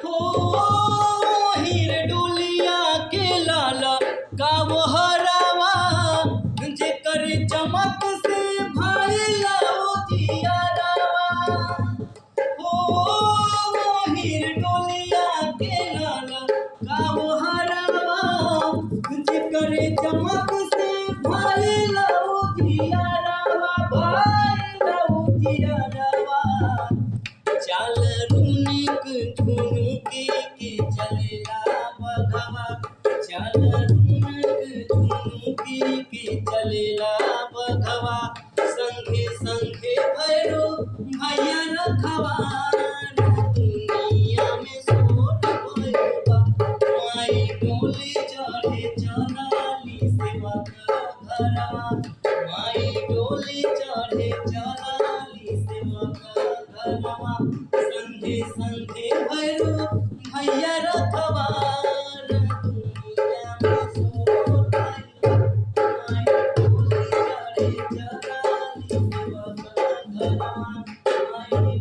हो हीर डोलिया के लाला का वो हरावा जेकर चमक से भइला उजियारावा। हो हीर डोलिया के लाला का वो हरावा जेकर चमक से भइला उजियारावा भइला उजियारावा। चाल रुनिक झुनुकी के चलेला बघवा चाल रुनिक झुनुकी के चलेला बघवा संगे संगे भैरो भैया रखवा दुनिया में सोट भइलबा माई डोली चढ़े चलाली सेवा घरवा माई डोली चढ़े चलाली सेवा घरवा संगे संगे भैरो भैया रखवा दुनिया में सोट भइलबा माई डोली चढ़े चलाली सेवा घरवा माई